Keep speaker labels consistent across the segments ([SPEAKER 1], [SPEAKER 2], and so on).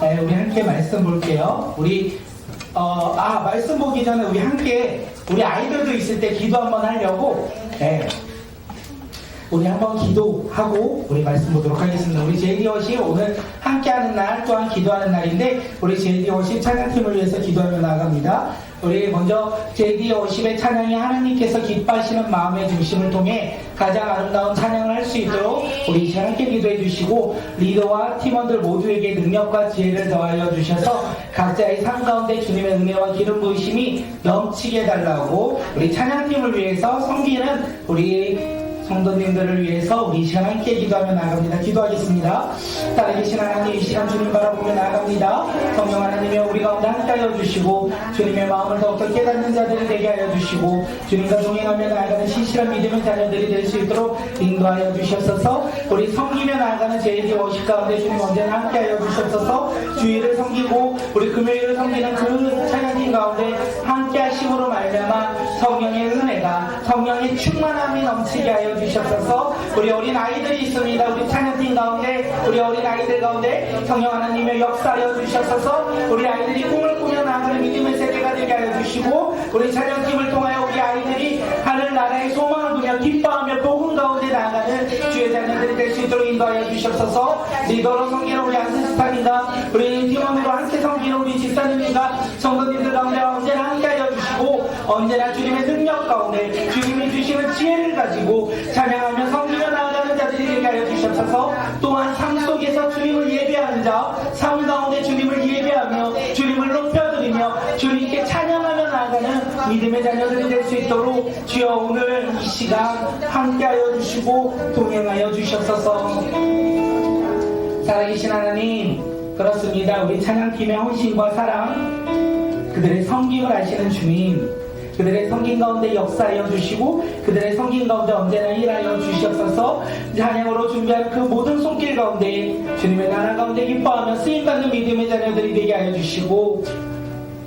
[SPEAKER 1] 네, 우리 함께 말씀 볼게요. 말씀 보기 전에 우리 함께 우리 아이들도 있을 때 기도 한번 하려고 우리 한번 기도하고 우리 말씀 보도록 하겠습니다. 우리 JD워십 오늘 함께하는 날 또한 기도하는 날인데 우리 JD워십 찬양팀을 위해서 기도하며 나아갑니다. 우리 먼저 JD워십의 찬양이 하나님께서 기뻐하시는 마음의 중심을 통해 가장 아름다운 찬양을 할 수 있도록 우리 함께 기도해 주시고 리더와 팀원들 모두에게 능력과 지혜를 더하여 주셔서 각자의 삶 가운데 주님의 은혜와 기름 부으심이 넘치게 해달라고 우리 찬양팀을 위해서 섬기는 우리 성도님들을 위해서 우리 이 시간 함께 기도하며 나아갑니다. 기도하겠습니다. 살아계신 하나님, 이 시간 주님 바라보며 나아갑니다. 성령 하나님이 우리 가운데 함께하여 주시고 주님의 마음을 더욱더 깨닫는 자들이 되게 하여 주시고 주님과 동행하며 나아가는 신실한 믿음의 자녀들이 될 수 있도록 인도하여 주시옵소서. 우리 섬기며 나아가는 JD워십 가운데 주님 언제나 함께하여 주시옵소서. 주일을 섬기고 우리 금요일을 섬기는 그 찬양팀 가운데 함께하심으로 말미암아 성령의 은혜가 성령의 충만함이 넘치게 하여 주셨어서 우리 어린 아이들이 있습니다. 우리 찬양팀 가운데 우리 어린 아이들 가운데 성령 하나님의 역사하여 주셨어서 우리 아이들이 꿈을 꾸며 나아가는 믿음의 세계가 되게 하여 주시고 우리 찬양팀을 통하여 우리 아이들이 하늘나라의 소망을 두며 기뻐하며 복음 가운데 나아가는 주의 자녀들이 될 수 있도록 인도하여 주셨어서 리더로 섬기는 우리 안스스탄입니다. 우리 팀원으로 함께 섬기는 우리 집사님과 성도님들 가운데 언제나 함께 하여 주시고 언제나 주님의 능력 가운데 주님이 주시는 지혜를 가지고 찬양하며 섬기며 나아가는 자들이 되게 하여 주시옵소서. 또한 삶 속에서 주님을 예배하는 자, 삶 가운데 주님을 예배하며 주님을 높여드리며 주님께 찬양하며 나아가는 믿음의 자녀들이 될 수 있도록 주여 오늘 이 시간 함께하여 주시고 동행하여 주시옵소서. 살아계신 하나님, 그렇습니다. 우리 찬양팀의 헌신과 사랑, 그들의 섬김을 아시는 주님, 그들의 섬김 가운데 역사하여 주시고 그들의 섬김 가운데 언제나 일하여 주시옵소서. 찬양으로 준비한 그 모든 손길 가운데 주님의 나라 가운데 기뻐하며 쓰임받는 믿음의 자녀들이 되게 하여 주시고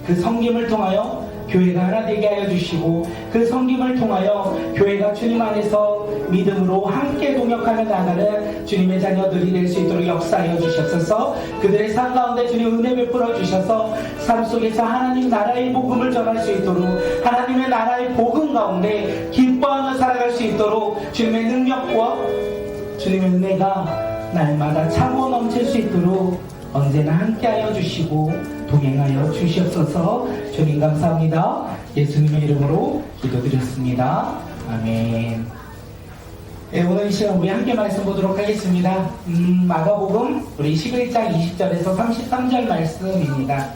[SPEAKER 1] 그 섬김을 통하여 교회가 하나 되게 하여 주시고 그 섬김을 통하여 교회가 주님 안에서 믿음으로 함께 동역하며 나가는 주님의 자녀들이 될 수 있도록 역사하여 주시옵소서. 그들의 삶 가운데 주님 은혜 베풀어 주셔서 삶 속에서 하나님 나라의 복음을 전할 수 있도록 하나님의 나라의 복음 가운데 기뻐하며 살아갈 수 있도록 주님의 능력과 주님의 은혜가 날마다 차고 넘칠 수 있도록 언제나 함께하여 주시고 동행하여 주시옵소서. 주님 감사합니다. 예수님의 이름으로 기도드렸습니다. 아멘. 네, 오늘 이 시간 우리 함께 말씀 보도록 하겠습니다. 마가복음 우리 11장 20절에서 33절 말씀입니다.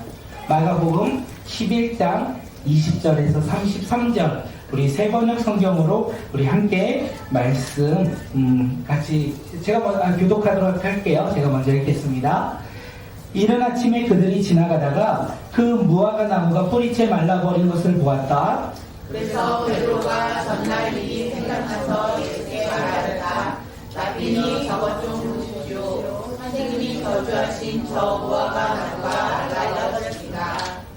[SPEAKER 1] 마가복음 11장 20절에서 33절 우리 세 번역 성경으로 우리 함께 말씀 같이 제가 교독하도록 할게요. 제가 먼저 읽겠습니다. 이른 아침에 그들이 지나가다가 그 무화과 나무가 뿌리채 말라버린 것을 보았다.
[SPEAKER 2] 그래서 베드로가 전날 일이 생각나서 예수께 말하였다. 라비니 저것 좀 보십시오. 선생님이 저주하신 저 무화과 나무가 말라버렸습니다.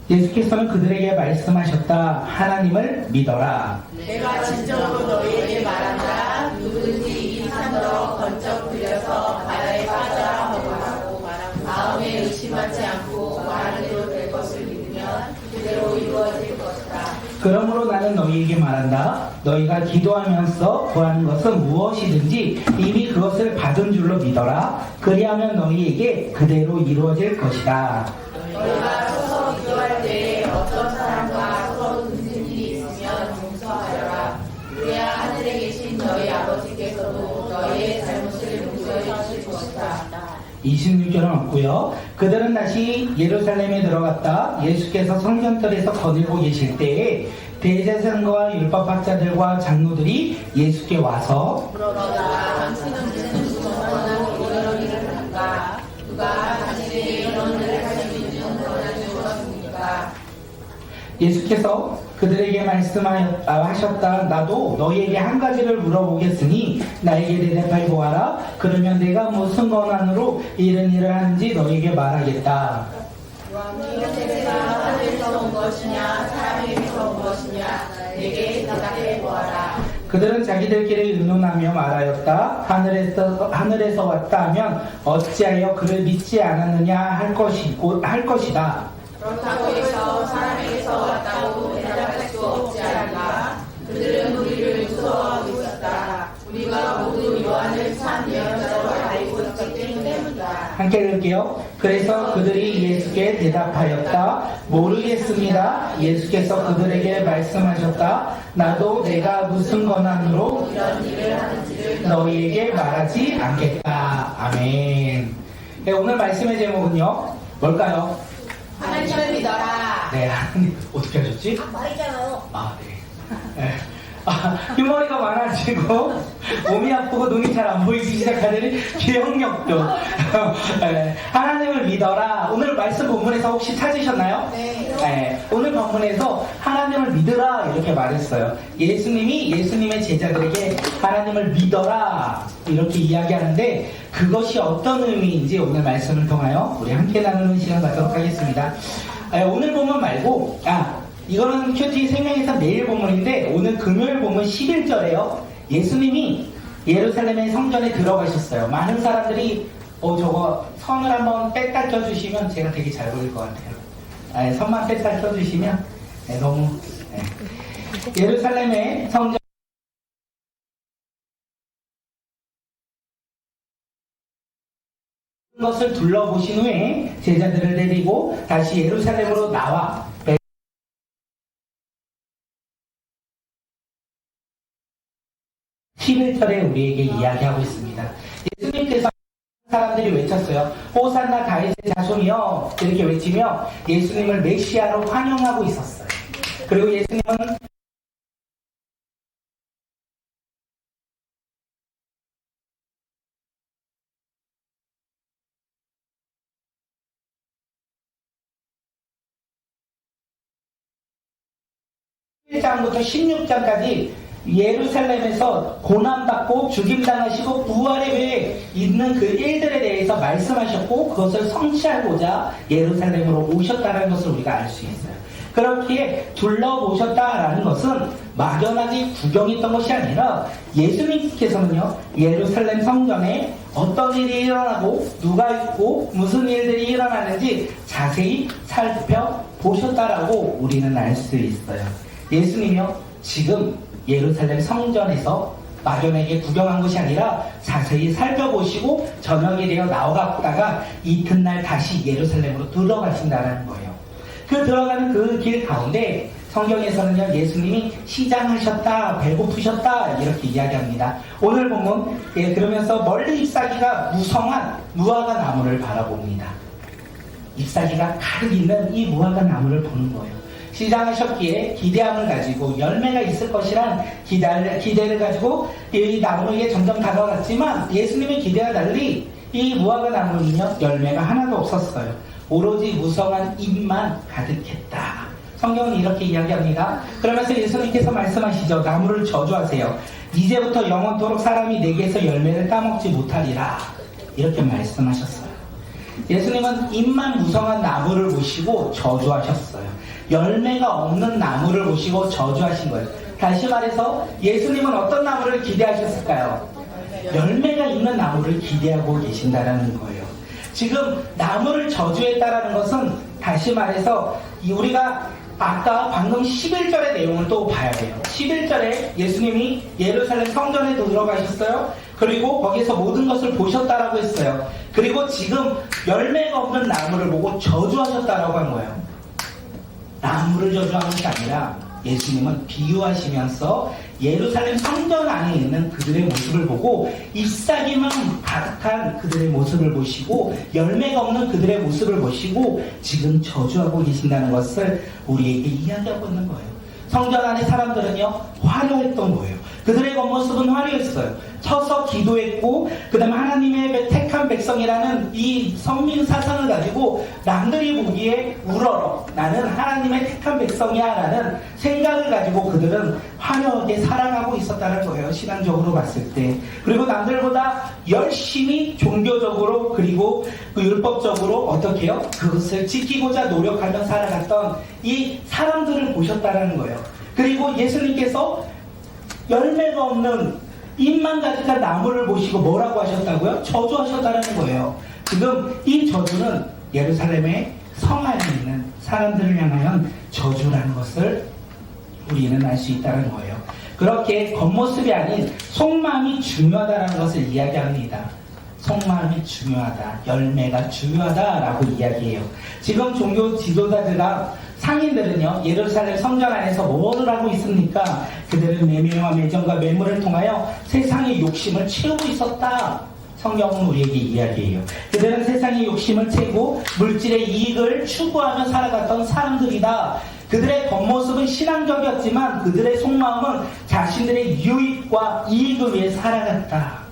[SPEAKER 1] 예수께서는 그들에게 말씀하셨다. 하나님을 믿어라.
[SPEAKER 2] 내가 진정으로 너희에게 말한다. 누구든지 이 산더러 번쩍 들려서 바다에 빠져라 하고 마음에 의심하지 않고 말하는 대로 될 것을 믿으면 그대로 이루어질 것이다.
[SPEAKER 1] 그러므로 나는 너희에게 말한다. 너희가 기도하면서 구하는 것은 무엇이든지 이미 그것을 받은 줄로 믿어라. 그리하면 너희에게 그대로 이루어질 것이다.
[SPEAKER 2] 너희가 서서 기도할 때에 어떤 사람과 서로 무슨 일이 있으면 용서하여라. 그래야 하늘에 계신 너희 아버지께서도 너희의 잘못을 용서해 주실 것이다.
[SPEAKER 1] 26절은 없고요. 그들은 다시 예루살렘에 들어갔다. 예수께서 성전뜰에서 거닐고 계실 때에 대제사장과 율법학자들과 장로들이 예수께 와서
[SPEAKER 2] 물어보다가 당신은 무슨 이런 일을 한가? 누가 당신에게 이런 일을 할 수 있는 권한을 주었습니까?
[SPEAKER 1] 예수께서 그들에게 말씀하셨다. 나도 너희에게 한 가지를 물어보겠으니 나에게 대답해 보아라. 그러면 내가 무슨 권한으로 이런 일을 하는지 너희에게 말하겠다.
[SPEAKER 2] 이것에가 하늘에서 온 것이냐 사람에게서 온 것이냐 내게 대답해 보아라.
[SPEAKER 1] 그들은 자기들끼리 의논하며 말하였다. 하늘에서 왔다 하면 어찌하여 그를 믿지 않았느냐 할 것이다.
[SPEAKER 2] 그렇다고 해서 사람에게서 왔다고 대답할 수 없지 않을까? 그들은 우리를 무서워하고 있었다. 우리가 모두 요한을 참 예언자로 알고 있기 때문이다.
[SPEAKER 1] 함께 읽을게요. 그래서 그들이 예수께 대답하였다. 모르겠습니다. 예수께서 그들에게 말씀하셨다. 나도 내가 무슨 권한으로
[SPEAKER 2] 이런 일을 하는지를
[SPEAKER 1] 너희에게 말하지 않겠다. 아멘. 네, 오늘 말씀의 제목은요. 뭘까요?
[SPEAKER 2] 하나님을 믿어라.
[SPEAKER 1] 네, 하나님 어떻게 하셨지?
[SPEAKER 2] 말했잖아요.
[SPEAKER 1] 아, 네. 네. 흉머리가 많아지고 몸이 아프고 눈이 잘 안 보이기 시작하더니 기억력도 네. 하나님을 믿어라. 오늘 말씀 본문에서 혹시 찾으셨나요?
[SPEAKER 2] 네.
[SPEAKER 1] 네. 오늘 본문에서 하나님을 믿으라 이렇게 말했어요. 예수님이 예수님의 제자들에게 하나님을 믿어라 이렇게 이야기하는데 그것이 어떤 의미인지 오늘 말씀을 통하여 우리 함께 나누는 시간 갖도록 하겠습니다. 오늘 본문 말고 이거는 큐티 생명에서 내일 본문인데 오늘 금요일 본문 11절에요. 예수님이 예루살렘의 성전에 들어가셨어요. 많은 사람들이 저거 선을 한번 뺐다 껴주시면 제가 되게 잘 보일 것 같아요. 선만 뺐다 껴주시면 너무 예루살렘의 성전 것을 둘러보신 후에 제자들을 데리고 다시 예루살렘으로 나와 11절에 우리에게 이야기하고 있습니다. 예수님께서 사람들이 외쳤어요. 호산나 다윗의 자손이여 이렇게 외치며 예수님을 메시아로 환영하고 있었어요. 그리고 예수님은 장부터 16장까지 예루살렘에서 고난받고 죽임당하시고 부활의 후에 있는 그 일들에 대해서 말씀하셨고 그것을 성취하고자 예루살렘으로 오셨다는 것을 우리가 알 수 있어요. 그렇게 둘러보셨다라는 것은 막연하게 구경했던 것이 아니라 예수님께서는요 예루살렘 성전에 어떤 일이 일어나고 누가 있고 무슨 일들이 일어나는지 자세히 살펴보셨다라고 우리는 알 수 있어요. 예수님이요 지금 예루살렘 성전에서 막연하게 구경한 것이 아니라 자세히 살펴보시고 저녁이 되어 나오다가 이튿날 다시 예루살렘으로 들어가신다는 거예요. 그 들어가는 그 길 가운데 성경에서는요 예수님이 시장하셨다 배고프셨다 이렇게 이야기합니다. 오늘 보면 그러면서 멀리 잎사귀가 무성한 무화과 나무를 바라봅니다. 잎사귀가 가득 있는 이 무화과 나무를 보는 거예요. 시장하셨기에 기대함을 가지고 열매가 있을 것이란 기대를 가지고 이 나무에게 점점 다가갔지만 예수님의 기대와 달리 이 무화과 나무는요 열매가 하나도 없었어요. 오로지 무성한 잎만 가득했다. 성경은 이렇게 이야기합니다. 그러면서 예수님께서 말씀하시죠. 나무를 저주하세요. 이제부터 영원토록 사람이 내게서 열매를 따먹지 못하리라. 이렇게 말씀하셨어요. 예수님은 잎만 무성한 나무를 보시고 저주하셨어요. 열매가 없는 나무를 보시고 저주하신 거예요. 다시 말해서 예수님은 어떤 나무를 기대하셨을까요? 열매가 있는 나무를 기대하고 계신다는 거예요. 지금 나무를 저주했다라는 것은 다시 말해서 우리가 아까 방금 11절의 내용을 또 봐야 돼요. 11절에 예수님이 예루살렘 성전에 들어가셨어요. 그리고 거기서 모든 것을 보셨다라고 했어요. 그리고 지금 열매가 없는 나무를 보고 저주하셨다라고 한 거예요. 나무를 저주한 것이 아니라 예수님은 비유하시면서 예루살렘 성전 안에 있는 그들의 모습을 보고 잎사귀만 가득한 그들의 모습을 보시고 열매가 없는 그들의 모습을 보시고 지금 저주하고 계신다는 것을 우리에게 이야기하고 있는 거예요. 성전 안에 사람들은요 화려했던 거예요. 그들의 겉모습은 화려했어요. 서서 기도했고 그 다음에 하나님의 택한 백성이라는 이 선민 사상을 가지고 남들이 보기에 우러러 나는 하나님의 택한 백성이야 라는 생각을 가지고 그들은 화려하게 살아가고 있었다는 거예요. 신앙적으로 봤을 때. 그리고 남들보다 열심히 종교적으로 그리고 그 율법적으로 어떻게 해요? 그것을 지키고자 노력하며 살아갔던 이 사람들을 보셨다는 거예요. 그리고 예수님께서 열매가 없는 잎만 가득한 나무를 보시고 뭐라고 하셨다고요? 저주하셨다는 거예요. 지금 이 저주는 예루살렘의 성 안에 있는 사람들을 향한 저주라는 것을 우리는 알 수 있다는 거예요. 그렇게 겉모습이 아닌 속마음이 중요하다는 것을 이야기합니다. 속마음이 중요하다, 열매가 중요하다라고 이야기해요. 지금 종교 지도자들과 상인들은요, 예루살렘 성전 안에서 뭐를 하고 있습니까? 그들은 매매와 매정과 매물을 통하여 세상의 욕심을 채우고 있었다. 성경은 우리에게 이야기해요. 그들은 세상의 욕심을 채고 물질의 이익을 추구하며 살아갔던 사람들이다. 그들의 겉모습은 신앙적이었지만 그들의 속마음은 자신들의 유익과 이익을 위해 살아갔다.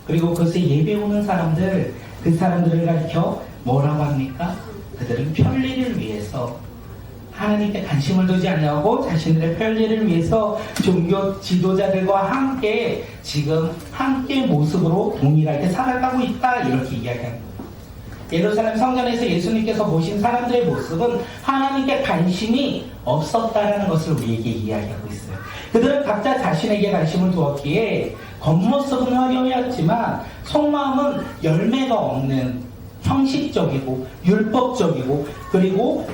[SPEAKER 1] 그리고 그것에 예배 오는 사람들, 그 사람들을 가리켜 뭐라고 합니까? 그들은 편리를 위해서 하나님께 관심을 두지 않냐고 자신들의 편리를 위해서 종교 지도자들과 함께 지금 함께 모습으로 동일하게 살아가고 있다, 이렇게 이야기합니다. 예루살렘 성전에서 예수님께서 보신 사람들의 모습은 하나님께 관심이 없었다라는 것을 우리에게 이야기하고 있어요. 그들은 각자 자신에게 관심을 두었기에 겉모습은 화려했지만 속마음은 열매가 없는 형식적이고 율법적이고 그리고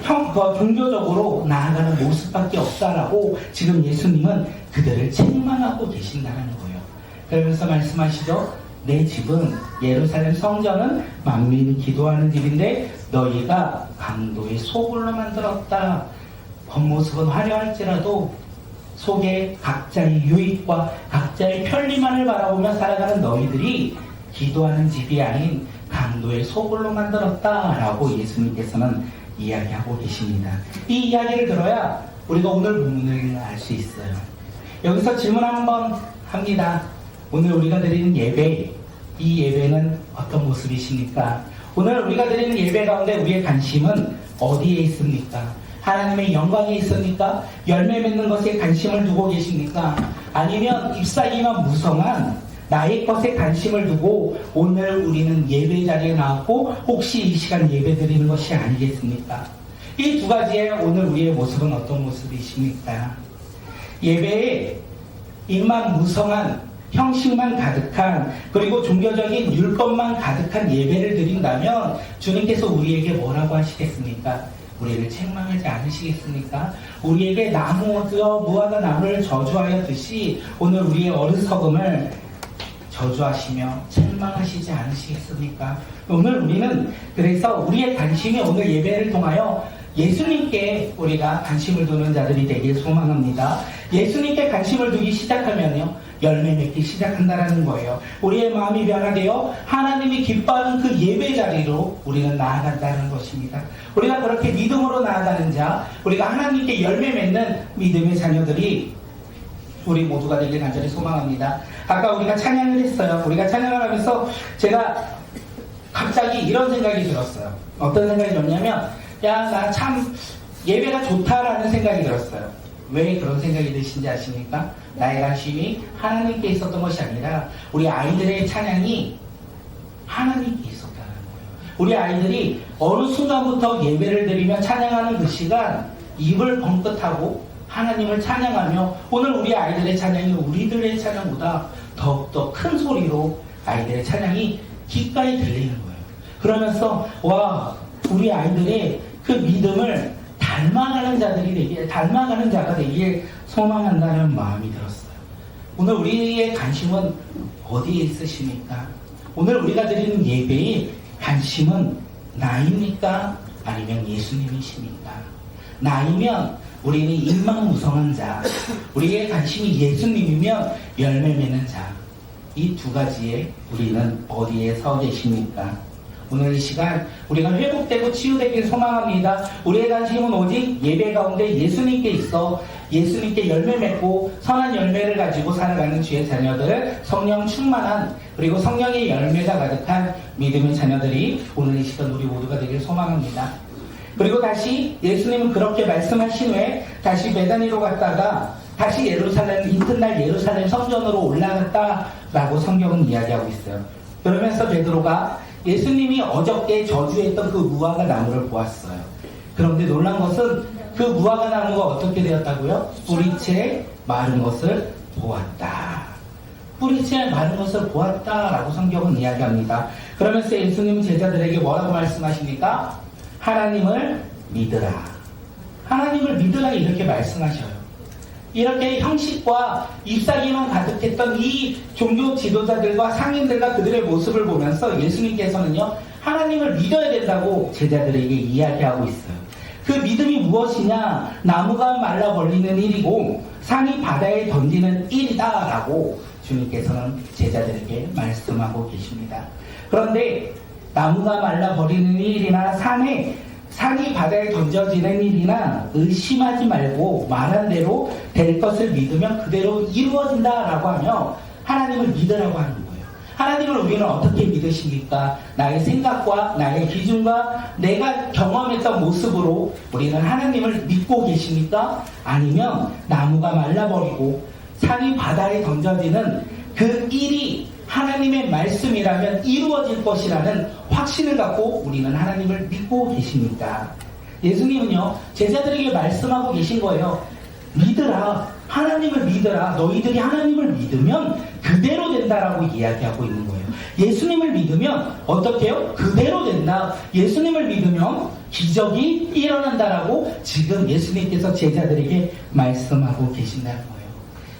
[SPEAKER 1] 종교적으로 나아가는 모습밖에 없다라고 지금 예수님은 그들을 책망하고 계신다는 거예요. 그러면서 말씀하시죠. 내 집은 예루살렘 성전은 만민이 기도하는 집인데 너희가 강도의 소굴로 만들었다. 겉모습은 화려할지라도 속에 각자의 유익과 각자의 편리만을 바라보며 살아가는 너희들이 기도하는 집이 아닌 강도의 소굴로 만들었다라고 예수님께서는 이야기하고 계십니다. 이 이야기를 들어야 우리가 오늘 본문을 알 수 있어요. 여기서 질문 한번 합니다. 오늘 우리가 드리는 예배, 이 예배는 어떤 모습이십니까? 오늘 우리가 드리는 예배 가운데 우리의 관심은 어디에 있습니까? 하나님의 영광에 있습니까? 열매 맺는 것에 관심을 두고 계십니까? 아니면 잎사귀만 무성한 나의 것에 관심을 두고 오늘 우리는 예배 자리에 나왔고 혹시 이 시간 예배 드리는 것이 아니겠습니까? 이 두 가지의 오늘 우리의 모습은 어떤 모습이십니까? 예배에 입만 무성한 형식만 가득한 그리고 종교적인 율법만 가득한 예배를 드린다면 주님께서 우리에게 뭐라고 하시겠습니까? 우리를 책망하지 않으시겠습니까? 우리에게 나무어 무화과 나무를 저주하였듯이 오늘 우리의 어리석음을 저주하시며 책망하시지 않으시겠습니까? 오늘 우리는 그래서 우리의 관심이 오늘 예배를 통하여 예수님께 우리가 관심을 두는 자들이 되길 소망합니다. 예수님께 관심을 두기 시작하면요 열매 맺기 시작한다는 거예요. 우리의 마음이 변화되어 하나님이 기뻐하는 그 예배 자리로 우리는 나아간다는 것입니다. 우리가 그렇게 믿음으로 나아가는 자, 우리가 하나님께 열매 맺는 믿음의 자녀들이 우리 모두가 되길 간절히 소망합니다. 아까 우리가 찬양을 했어요. 우리가 찬양을 하면서 제가 갑자기 이런 생각이 들었어요. 어떤 생각이 들었냐면 야, 나 참 예배가 좋다라는 생각이 들었어요. 왜 그런 생각이 드신지 아십니까? 나의 관심이 하나님께 있었던 것이 아니라 우리 아이들의 찬양이 하나님께 있었다는 거예요. 우리 아이들이 어느 순간부터 예배를 드리며 찬양하는 그 시간 입을 벙긋하고 하나님을 찬양하며 오늘 우리 아이들의 찬양이 우리들의 찬양보다 더욱더 큰 소리로 아이들의 찬양이 귓가에 들리는 거예요. 그러면서 와, 우리 아이들의 그 믿음을 닮아가는 자가 되기에 소망한다는 마음이 들었어요. 오늘 우리의 관심은 어디에 있으십니까? 오늘 우리가 드리는 예배의 관심은 나입니까? 아니면 예수님이십니까? 나이면 우리는 인망무성한 자, 우리의 관심이 예수님이면 열매 맺는 자, 이 두 가지에 우리는 어디에 서 계십니까? 오늘 이 시간 우리가 회복되고 치유되길 소망합니다. 우리의 관심은 오직 예배 가운데 예수님께 있어 예수님께 열매 맺고 선한 열매를 가지고 살아가는 주의 자녀들, 성령 충만한 그리고 성령의 열매가 가득한 믿음의 자녀들이 오늘 이 시간 우리 모두가 되길 소망합니다. 그리고 다시 예수님은 그렇게 말씀하신 후에 다시 베다니로 갔다가 다시 이튿날 예루살렘 성전으로 올라갔다라고 성경은 이야기하고 있어요. 그러면서 베드로가 예수님이 어저께 저주했던 그 무화과 나무를 보았어요. 그런데 놀란 것은 그 무화과 나무가 어떻게 되었다고요? 뿌리채 마른 것을 보았다. 뿌리째 마른 것을 보았다라고 성경은 이야기합니다. 그러면서 예수님은 제자들에게 뭐라고 말씀하십니까? 하나님을 믿으라. 하나님을 믿으라 이렇게 말씀하셔요. 이렇게 형식과 잎사귀만 가득했던 이 종교 지도자들과 상인들과 그들의 모습을 보면서 예수님께서는요, 하나님을 믿어야 된다고 제자들에게 이야기하고 있어요. 그 믿음이 무엇이냐? 나무가 말라 버리는 일이고 산이 바다에 던지는 일이다라고 주님께서는 제자들에게 말씀하고 계십니다. 그런데 나무가 말라 버리는 일이나 산이 바다에 던져지는 일이나 의심하지 말고 말한 대로 될 것을 믿으면 그대로 이루어진다라고 하며 하나님을 믿으라고 하는 거예요. 하나님을 우리는 어떻게 믿으십니까? 나의 생각과 나의 기준과 내가 경험했던 모습으로 우리는 하나님을 믿고 계십니까? 아니면 나무가 말라버리고 산이 바다에 던져지는 그 일이 하나님의 말씀이라면 이루어질 것이라는 확신을 갖고 우리는 하나님을 믿고 계십니까? 예수님은요, 제자들에게 말씀하고 계신 거예요. 믿으라. 하나님을 믿으라. 너희들이 하나님을 믿으면 그대로 된다라고 이야기하고 있는 거예요. 예수님을 믿으면 어떻게 해요? 그대로 된다. 예수님을 믿으면 기적이 일어난다라고 지금 예수님께서 제자들에게 말씀하고 계신다는 거예요.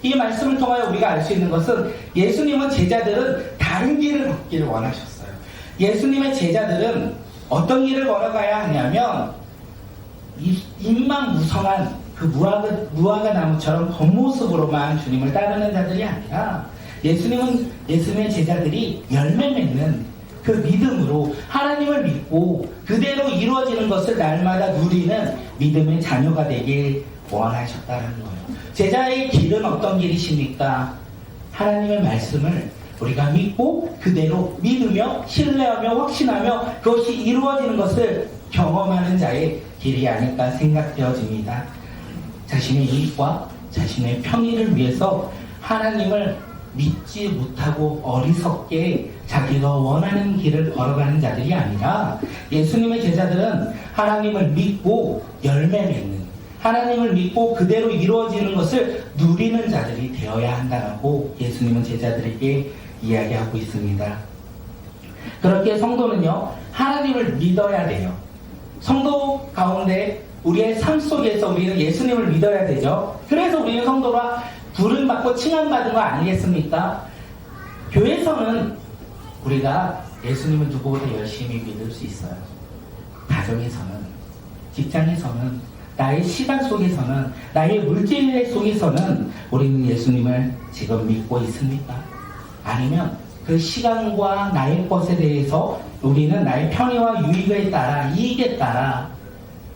[SPEAKER 1] 이 말씀을 통하여 우리가 알 수 있는 것은 예수님은 제자들은 다른 길을 걷기를 원하셨어요. 예수님의 제자들은 어떤 길을 걸어가야 하냐면 입만 무성한 그 무화과 나무처럼 겉모습으로만 주님을 따르는 자들이 아니라 예수님의 제자들이 열매 맺는 그 믿음으로 하나님을 믿고 그대로 이루어지는 것을 날마다 누리는 믿음의 자녀가 되길 원하셨다는 거예요. 제자의 길은 어떤 길이십니까? 하나님의 말씀을 우리가 믿고 그대로 믿으며 신뢰하며 확신하며 그것이 이루어지는 것을 경험하는 자의 길이 아닐까 생각되어집니다. 자신의 이익과 자신의 편의를 위해서 하나님을 믿지 못하고 어리석게 자기가 원하는 길을 걸어가는 자들이 아니라 예수님의 제자들은 하나님을 믿고 열매 맺는, 하나님을 믿고 그대로 이루어지는 것을 누리는 자들이 되어야 한다라고 예수님은 제자들에게 이야기하고 있습니다. 그렇게 성도는요, 하나님을 믿어야 돼요. 성도 가운데 우리의 삶 속에서 우리는 예수님을 믿어야 되죠. 그래서 우리는 성도가 부름받고 칭함받은 거 아니겠습니까? 교회에서는 우리가 예수님을 누구보다 열심히 믿을 수 있어요. 가정에서는, 직장에서는, 나의 시간 속에서는, 나의 물질 속에서는 우리는 예수님을 지금 믿고 있습니까? 아니면 그 시간과 나의 것에 대해서 우리는 나의 편의와 유익에 따라, 이익에 따라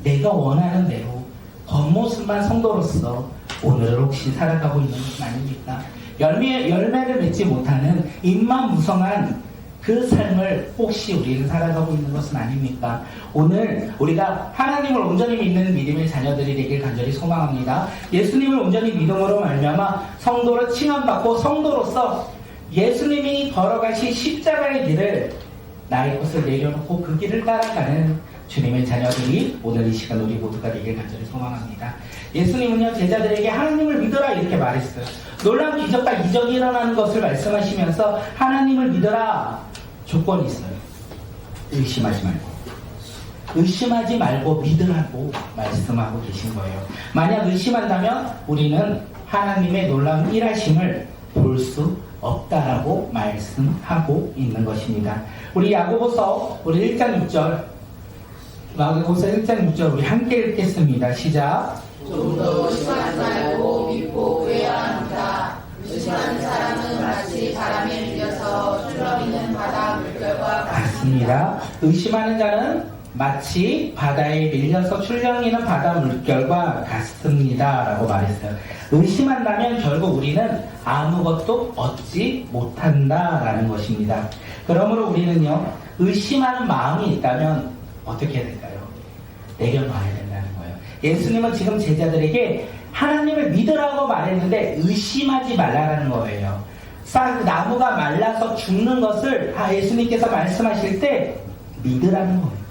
[SPEAKER 1] 내가 원하는 대로 겉모습만 성도로서 오늘을 혹시 살아가고 있는 것은 아닙니까? 열매를 맺지 못하는 입만 무성한 그 삶을 혹시 우리는 살아가고 있는 것은 아닙니까? 오늘 우리가 하나님을 온전히 믿는 믿음의 자녀들이 되길 간절히 소망합니다. 예수님을 온전히 믿음으로 말미암아 성도로 칭함받고 성도로서 예수님이 걸어가신 십자가의 길을 나의 것을 내려놓고 그 길을 따라가는 주님의 자녀들이 오늘 이 시간 우리 모두가 되길 간절히 소망합니다. 예수님은요, 제자들에게 하나님을 믿어라 이렇게 말했어요. 놀라운 기적과 이적이 일어나는 것을 말씀하시면서 하나님을 믿어라. 조건이 있어요. 의심하지 말고 믿으라고 말씀하고 계신 거예요. 만약 의심한다면 우리는 하나님의 놀라운 일하심을 볼 수 없다라고 말씀하고 있는 것입니다. 우리 야고보서 우리 1장 6절 야고보서 1장 6절 우리 함께 읽겠습니다. 시작.
[SPEAKER 2] 좀 더 의심하지 말고 믿고 구해야 합니다. 의심하는 사람은 마치 바람에 밀려서 출렁이는 바다 물결과
[SPEAKER 1] 같습니다. 의심하는 자는 마치 바다에 밀려서 출렁이는 바다 물결과 같습니다 라고 말했어요. 의심한다면 결국 우리는 아무것도 얻지 못한다라는 것입니다. 그러므로 우리는요, 의심하는 마음이 있다면 어떻게 해야 될까요? 내려놔야 된다는 거예요. 예수님은 지금 제자들에게 하나님을 믿으라고 말했는데 의심하지 말라는 거예요. 나무가 말라서 죽는 것을 예수님께서 말씀하실 때 믿으라는 거예요.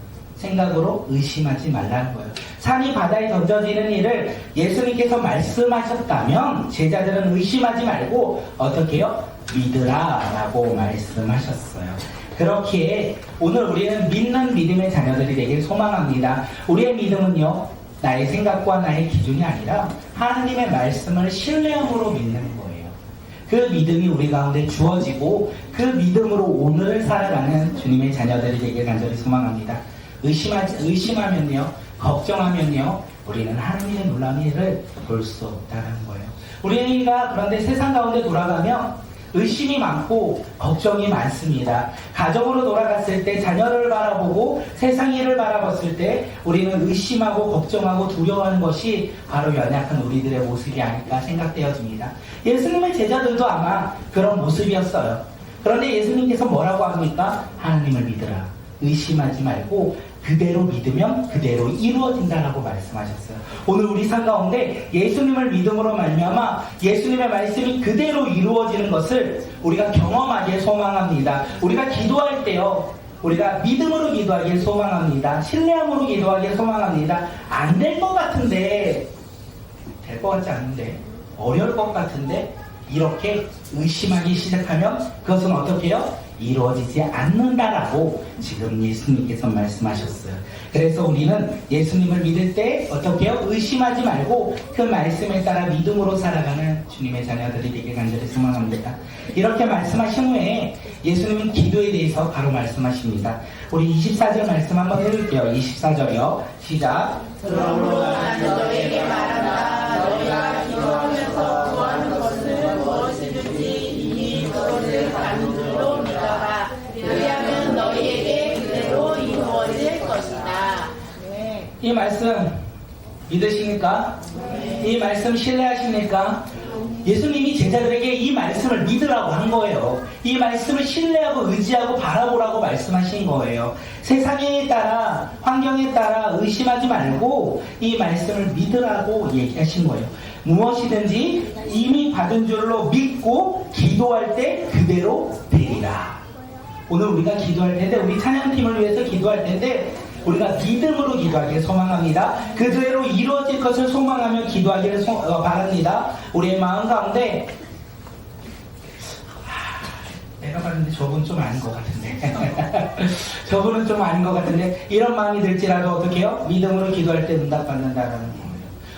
[SPEAKER 1] 생각으로 의심하지 말라는 거예요. 산이 바다에 던져지는 일을 예수님께서 말씀하셨다면 제자들은 의심하지 말고 어떻게 해요? 믿으라 라고 말씀하셨어요. 그렇기에 오늘 우리는 믿는 믿음의 자녀들이 되길 소망합니다. 우리의 믿음은요, 나의 생각과 나의 기준이 아니라 하나님의 말씀을 신뢰함으로 믿는 거예요. 그 믿음이 우리 가운데 주어지고 그 믿음으로 오늘을 살아가는 주님의 자녀들이 되길 간절히 소망합니다. 의심하면요, 걱정하면요, 우리는 하나님의 놀라운 일을 볼 수 없다는 거예요. 우리가 그런데 세상 가운데 돌아가면 의심이 많고 걱정이 많습니다. 가정으로 돌아갔을 때 자녀를 바라보고 세상 일을 바라봤을 때 우리는 의심하고 걱정하고 두려워하는 것이 바로 연약한 우리들의 모습이 아닐까 생각되어집니다. 예수님의 제자들도 아마 그런 모습이었어요. 그런데 예수님께서 뭐라고 합니까? 하나님을 믿으라. 의심하지 말고 그대로 믿으면 그대로 이루어진다라고 말씀하셨어요. 오늘 우리 삶 가운데 예수님을 믿음으로 말미암아 예수님의 말씀이 그대로 이루어지는 것을 우리가 경험하길 소망합니다. 우리가 기도할 때요, 우리가 믿음으로 기도하길 소망합니다. 신뢰함으로 기도하길 소망합니다. 안 될 것 같은데, 될 것 같지 않은데, 어려울 것 같은데 이렇게 의심하기 시작하면 그것은 어떻게 해요? 이루어지지 않는다라고 지금 예수님께서 말씀하셨어요. 그래서 우리는 예수님을 믿을 때 어떻게 해요? 의심하지 말고 그 말씀에 따라 믿음으로 살아가는 주님의 자녀들이 되길 간절히 소망합니다. 이렇게 말씀하신 후에 예수님은 기도에 대해서 바로 말씀하십니다. 우리 24절 말씀 한번 해볼게요. 24절이요. 시작.
[SPEAKER 2] 그러므로 나는 너에게 말한다. 너희가 기도하면서 구하는 것은 무엇이든지 이미 그것을 받는 줄로 믿어라. 그리하면 너희에게 그대로 이루어질 것이다. 네.
[SPEAKER 1] 이 말씀 믿으십니까? 이 말씀 신뢰하십니까? 예수님이 제자들에게 이 말씀을 믿으라고 한 거예요. 이 말씀을 신뢰하고 의지하고 바라보라고 말씀하신 거예요. 세상에 따라, 환경에 따라 의심하지 말고 이 말씀을 믿으라고 얘기하신 거예요. 무엇이든지 이미 받은 줄로 믿고 기도할 때 그대로 되리라. 오늘 우리가 기도할 텐데, 우리 찬양팀을 위해서 기도할 텐데 우리가 믿음으로 기도하기를 소망합니다. 그대로 이루어질 것을 소망하며 기도하기를 바랍니다. 우리의 마음 가운데 내가 봤는데 저분 좀 아닌 것 같은데 저분은 좀 아닌 것 같은데 이런 마음이 들지라도 어떻게 해요? 믿음으로 기도할 때 응답받는다라는 거예요.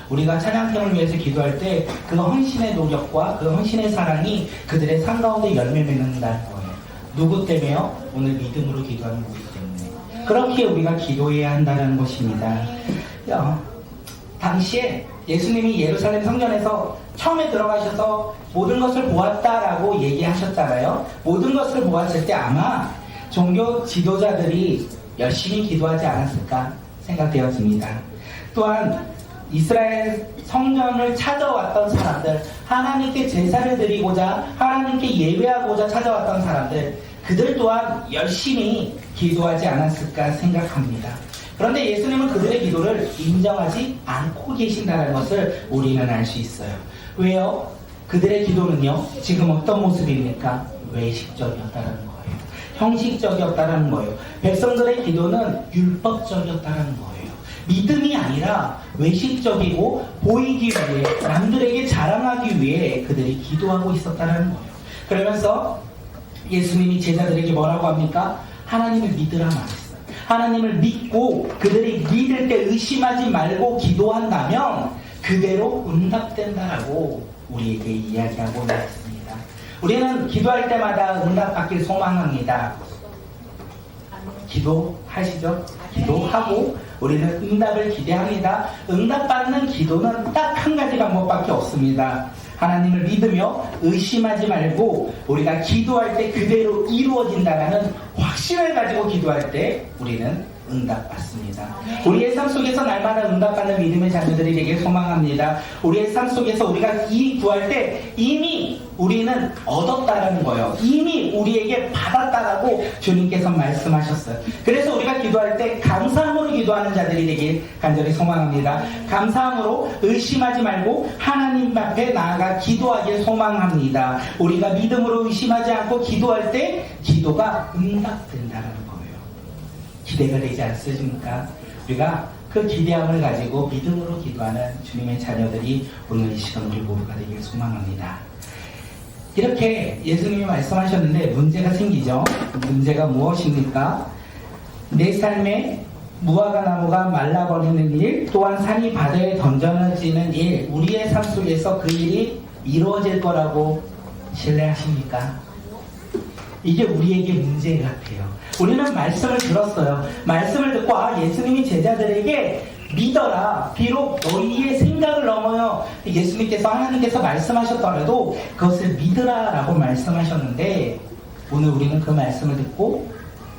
[SPEAKER 1] 우리가 찬양팀을 위해서 기도할 때 그 헌신의 노력과 그 헌신의 사랑이 그들의 삶 가운데 열매 맺는다는 거예요. 누구 때문에요? 오늘 믿음으로 기도하는 거기 때문에. 그렇게 우리가 기도해야 한다는 것입니다. 당시에 예수님이 예루살렘 성전에서 처음에 들어가셔서 모든 것을 보았다라고 얘기하셨잖아요. 모든 것을 보았을 때 아마 종교 지도자들이 열심히 기도하지 않았을까 생각되어집니다. 또한 이스라엘 성전을 찾아왔던 사람들, 하나님께 제사를 드리고자 하나님께 예배하고자 찾아왔던 사람들, 그들 또한 열심히 기도하지 않았을까 생각합니다. 그런데 예수님은 그들의 기도를 인정하지 않고 계신다는 것을 우리는 알 수 있어요. 왜요? 그들의 기도는요, 지금 어떤 모습입니까? 외식적이었다는 거예요. 형식적이었다는 거예요. 백성들의 기도는 율법적이었다는 거예요. 믿음이 아니라 외식적이고 보이기 위해, 남들에게 자랑하기 위해 그들이 기도하고 있었다는 거예요. 그러면서 예수님이 제자들에게 뭐라고 합니까? 하나님을 믿으라 말했어요. 하나님을 믿고 그들이 믿을 때 의심하지 말고 기도한다면 그대로 응답된다라고 우리에게 이야기하고 있습니다. 우리는 기도할 때마다 응답받길 소망합니다. 기도하시죠? 기도하고 우리는 응답을 기대합니다. 응답받는 기도는 딱 한 가지 방법밖에 없습니다. 하나님을 믿으며 의심하지 말고 우리가 기도할 때 그대로 이루어진다는 확신을 가지고 기도할 때 우리는 응답받습니다. 우리의 삶 속에서 날마다 응답받는 믿음의 자녀들이 되길 소망합니다. 우리의 삶 속에서 우리가 구할 때 이미 우리는 얻었다라는 거예요. 이미 우리에게 받았다라고 주님께서 말씀하셨어요. 그래서 우리가 기도할 때 감사함으로 기도하는 자들이 되길 간절히 소망합니다. 감사함으로 의심하지 말고 하나님 앞에 나아가 기도하길 소망합니다. 우리가 믿음으로 의심하지 않고 기도할 때 기도가 응답된다는 거예요. 기대가 되지 않습니까? 우리가 그 기대함을 가지고 믿음으로 기도하는 주님의 자녀들이 오늘 이 시간 우리 모두가 되길 소망합니다. 이렇게 예수님이 말씀하셨는데 문제가 생기죠. 문제가 무엇입니까? 내 삶에 무화과 나무가 말라버리는 일, 또한 산이 바다에 던져지는 일, 우리의 삶 속에서 그 일이 이루어질 거라고 신뢰하십니까? 이게 우리에게 문제 같아요. 우리는 말씀을 들었어요. 말씀을 듣고 예수님이 제자들에게 믿어라. 비록 너희의 생각을 넘어요. 예수님께서 하나님께서 말씀하셨더라도 그것을 믿으라라고 말씀하셨는데 오늘 우리는 그 말씀을 듣고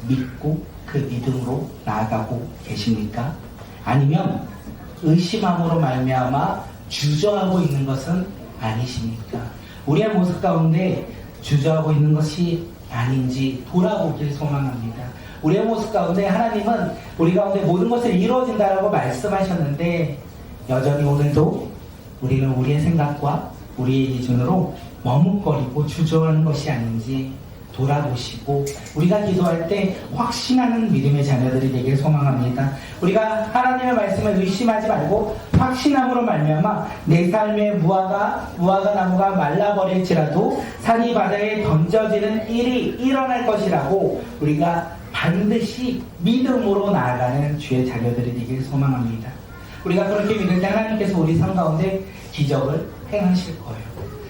[SPEAKER 1] 믿고 그 믿음으로 나아가고 계십니까? 아니면 의심함으로 말미암아 주저하고 있는 것은 아니십니까? 우리의 모습 가운데 주저하고 있는 것이 아닌지 돌아보길 소망합니다. 우리의 모습 가운데 하나님은 우리 가운데 모든 것을 이루어진다라고 말씀하셨는데 여전히 오늘도 우리는 우리의 생각과 우리의 기준으로 머뭇거리고 주저하는 것이 아닌지 돌아보시고 우리가 기도할 때 확신하는 믿음의 자녀들이 되길 소망합니다. 우리가 하나님의 말씀을 의심하지 말고 확신함으로 말미암아 내 삶의 무화과 나무가 말라버릴지라도 산이 바다에 던져지는 일이 일어날 것이라고 우리가 반드시 믿음으로 나아가는 주의 자녀들이 되길 소망합니다. 우리가 그렇게 믿을 때 하나님께서 우리 삶 가운데 기적을 행하실 거예요.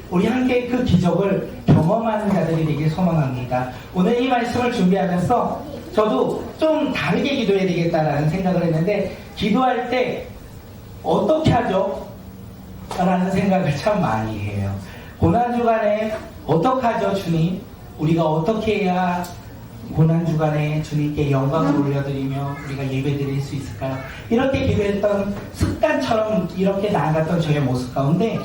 [SPEAKER 1] 우리 함께 그 기적을 경험하는 자들이 되길 소망합니다. 오늘 이 말씀을 준비하면서 저도 좀 다르게 기도해야 되겠다라는 생각을 했는데 기도할 때 어떻게 하죠? 라는 생각을 참 많이 해요. 고난주간에 어떡하죠 주님? 우리가 어떻게 해야 고난주간에 주님께 영광을 올려드리며 우리가 예배드릴 수 있을까요? 이렇게 기도했던 습관처럼 이렇게 나아갔던 저의 모습 가운데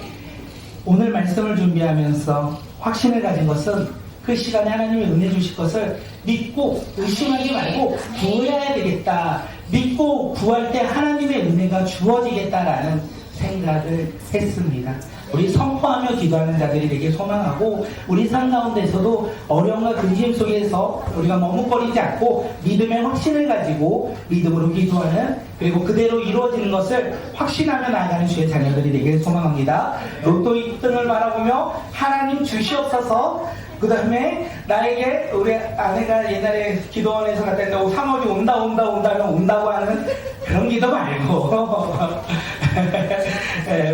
[SPEAKER 1] 오늘 말씀을 준비하면서 확신을 가진 것은 그 시간에 하나님이 은혜 주실 것을 믿고 의심하지 말고 구해야 되겠다. 믿고 구할 때 하나님의 은혜가 주어지겠다라는 생각을 했습니다. 우리 선포하며 기도하는 자들이 되게 소망하고 우리 삶 가운데서도 어려움과 근심 속에서 우리가 머뭇거리지 않고 믿음의 확신을 가지고 믿음으로 기도하는 그리고 그대로 이루어지는 것을 확신하며 나아가는 주의 자녀들이 되길 소망합니다. 로또 1등을 바라보며 하나님 주시옵소서. 그 다음에 나에게 우리 아내가 옛날에 기도원에서 갔다 했는데 3월이 온다면 온다고 하는 그런 기도 말고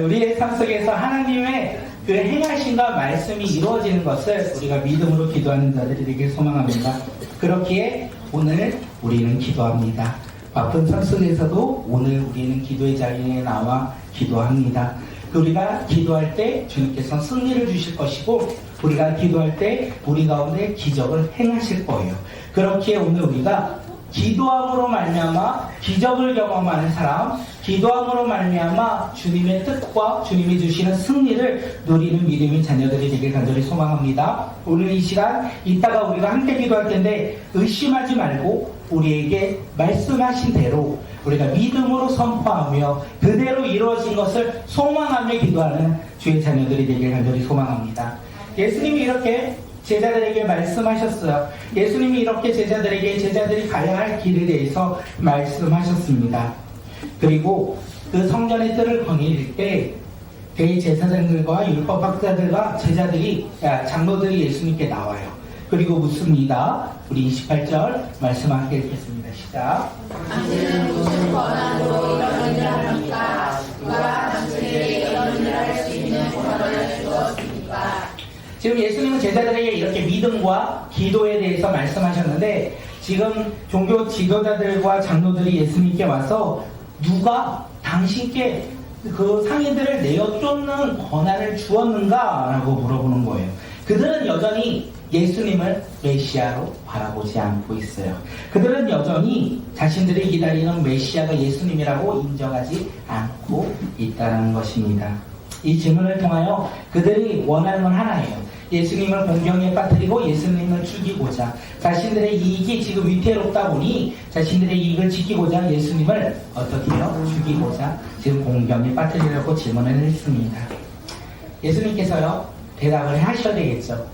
[SPEAKER 1] 우리의 삶 속에서 하나님의 그 행하심과 말씀이 이루어지는 것을 우리가 믿음으로 기도하는 자들이 되길 소망합니다. 그렇기에 오늘 우리는 기도합니다. 바쁜 삶 속에서도 오늘 우리는 기도의 자리에 나와 기도합니다. 우리가 기도할 때 주님께서 승리를 주실 것이고 우리가 기도할 때 우리 가운데 기적을 행하실 거예요. 그렇기에 오늘 우리가 기도함으로 말미암아 기적을 경험하는 사람, 기도함으로 말미암아 주님의 뜻과 주님이 주시는 승리를 누리는 믿음의 자녀들이 되길 간절히 소망합니다. 오늘 이 시간 이따가 우리가 함께 기도할 텐데 의심하지 말고 우리에게 말씀하신 대로 우리가 믿음으로 선포하며 그대로 이루어진 것을 소망하며 기도하는 주의 자녀들이 되길 간절히 소망합니다. 예수님이 이렇게 제자들에게 말씀하셨어요. 예수님이 이렇게 제자들이 가야 할 길에 대해서 말씀하셨습니다. 그리고 그 성전의 뜰을 거닐 때 대제사장들과 율법학자들과 장로들이 예수님께 나와요. 그리고 묻습니다. 우리 28절 말씀 함께 읽겠습니다. 시작.
[SPEAKER 2] 당신은 무슨 권한으로 이런 일을 합니까? 누가 당신에게 이런 일을 할 수 있는 권한을 주었습니까?
[SPEAKER 1] 지금 예수님은 제자들에게 이렇게 믿음과 기도에 대해서 말씀하셨는데 지금 종교 지도자들과 장로들이 예수님께 와서 누가 당신께 그 상인들을 내어 쫓는 권한을 주었는가? 라고 물어보는 거예요. 그들은 여전히 예수님을 메시아로 바라보지 않고 있어요. 그들은 여전히 자신들이 기다리는 메시아가 예수님이라고 인정하지 않고 있다는 것입니다. 이 질문을 통하여 그들이 원하는 건 하나예요. 예수님을 공경에 빠뜨리고 예수님을 죽이고자 자신들의 이익이 지금 위태롭다 보니 자신들의 이익을 지키고자 예수님을 어떻게 해요? 죽이고자 지금 공경에 빠뜨리려고 질문을 했습니다. 예수님께서요 대답을 하셔야 되겠죠.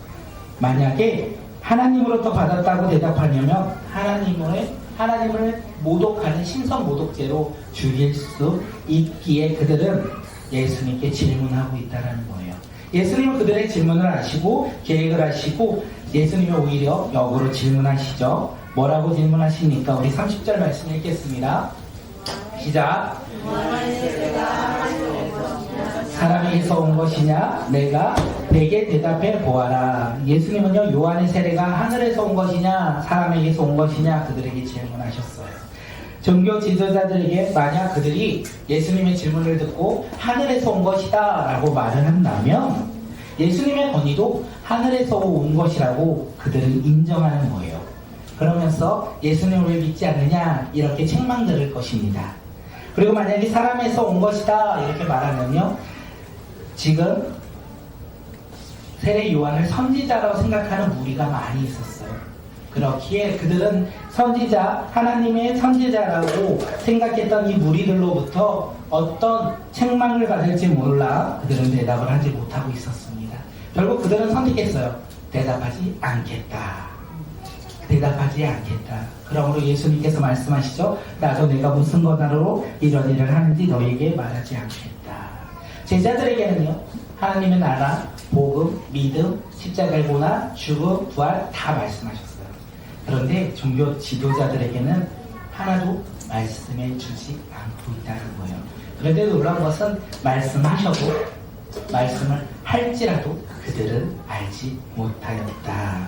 [SPEAKER 1] 만약에 하나님으로부터 받았다고 대답하려면 하나님의 하나님을 모독하는 신성 모독죄로 죽일 수 있기에 그들은 예수님께 질문하고 있다는 거예요. 예수님은 그들의 질문을 아시고 계획을 하시고 예수님이 오히려 역으로 질문하시죠. 뭐라고 질문하십니까? 우리 30절 말씀 읽겠습니다. 시작. 사람에게서 온 것이냐? 내가 내게 대답해 보아라. 예수님은요, 요한의 세례가 하늘에서 온 것이냐? 사람에게서 온 것이냐? 그들에게 질문하셨어요. 종교 지도자들에게 만약 그들이 예수님의 질문을 듣고 하늘에서 온 것이다 라고 말을 한다면 예수님의 권위도 하늘에서 온 것이라고 그들은 인정하는 거예요. 그러면서 예수님을 왜 믿지 않느냐 이렇게 책망들을 것입니다. 그리고 만약에 사람에서 온 것이다 이렇게 말하면요, 지금 세례 요한을 선지자라고 생각하는 무리가 많이 있었어요. 그렇기에 그들은 선지자, 하나님의 선지자라고 생각했던 이 무리들로부터 어떤 책망을 받을지 몰라 그들은 대답을 하지 못하고 있었습니다. 결국 그들은 선택했어요. 대답하지 않겠다. 대답하지 않겠다. 그러므로 예수님께서 말씀하시죠. 나도 내가 무슨 권한으로 이런 일을 하는지 너에게 말하지 않겠다. 제자들에게는요, 하나님의 나라, 복음, 믿음, 십자가의 고난, 죽음, 부활 다 말씀하셨어요. 그런데 종교 지도자들에게는 하나도 말씀해 주지 않고 있다는 거예요. 그런데 놀라운 것은 말씀하셔도 말씀을 할지라도 그들은 알지 못하였다.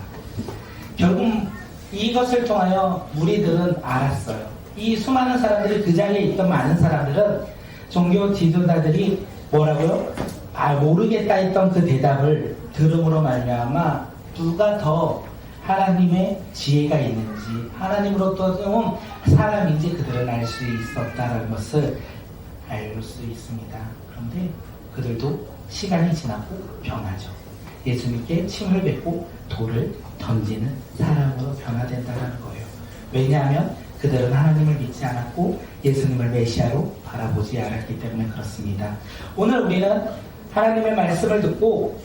[SPEAKER 1] 결국 이것을 통하여 무리들은 알았어요. 이 수많은 사람들이 그 자리에 있던 많은 사람들은 종교 지도자들이 뭐라고요? 모르겠다 했던 그 대답을 들음으로 말미암아 누가 더 하나님의 지혜가 있는지 하나님으로부터 온 사람인지 그들은 알 수 있었다는 것을 알 수 있습니다. 그런데 그들도 시간이 지나고 변하죠. 예수님께 침을 뱉고 돌을 던지는 사람으로 변화된다는 거예요. 왜냐하면 그들은 하나님을 믿지 않았고 예수님을 메시아로 바라보지 않았기 때문에 그렇습니다. 오늘 우리는 하나님의 말씀을 듣고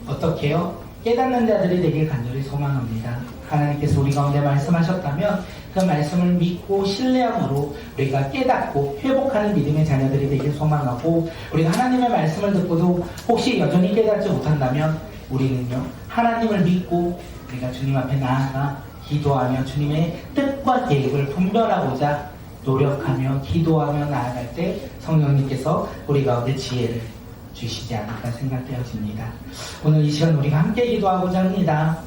[SPEAKER 1] 어떻게 해요? 깨닫는 자들이 되길 간절히 소망합니다. 하나님께서 우리 가운데 말씀하셨다면 그 말씀을 믿고 신뢰함으로 우리가 깨닫고 회복하는 믿음의 자녀들이 되길 소망하고, 우리가 하나님의 말씀을 듣고도 혹시 여전히 깨닫지 못한다면 우리는요, 하나님을 믿고 우리가 주님 앞에 나아가 기도하며 주님의 뜻과 계획을 분별하고자 노력하며 기도하며 나아갈 때 성령님께서 우리 가운데 지혜를 주시지 않을까 생각되어집니다. 오늘 이 시간 우리가 함께 기도하고자 합니다.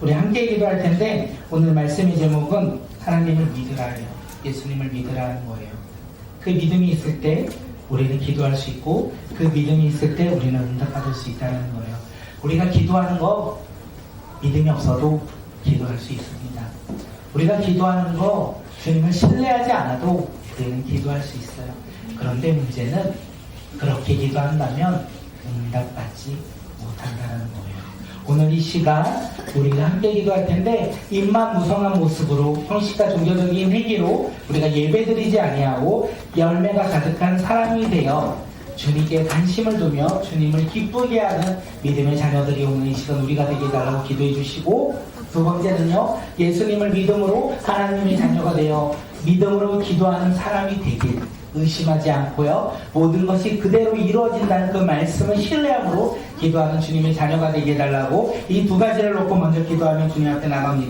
[SPEAKER 1] 우리 함께 기도할 텐데 오늘 말씀의 제목은 하나님을 믿으라예요. 예수님을 믿으라는 거예요. 그 믿음이 있을 때 우리는 기도할 수 있고 그 믿음이 있을 때 우리는 응답받을 수 있다는 거예요. 우리가 기도하는 거 믿음이 없어도 기도할 수 있습니다. 우리가 기도하는 거 주님을 신뢰하지 않아도 우리는 기도할 수 있어요. 그런데 문제는 그렇게 기도한다면 응답받지 못한다는 거예요. 오늘 이 시간 우리가 함께 기도할 텐데 입만 무성한 모습으로 형식과 종교적인 회개로 우리가 예배드리지 아니하고 열매가 가득한 사람이 되어 주님께 관심을 두며 주님을 기쁘게 하는 믿음의 자녀들이 오늘 이 시간 우리가 되게 달라고 기도해 주시고, 두 번째는요, 예수님을 믿음으로 하나님의 자녀가 되어 믿음으로 기도하는 사람이 되길 의심하지 않고요, 모든 것이 그대로 이루어진다는 그 말씀을 신뢰함으로 기도하는 주님의 자녀가 되게 해달라고 이 두 가지를 놓고 먼저 기도하며 주님 앞에 나갑니다.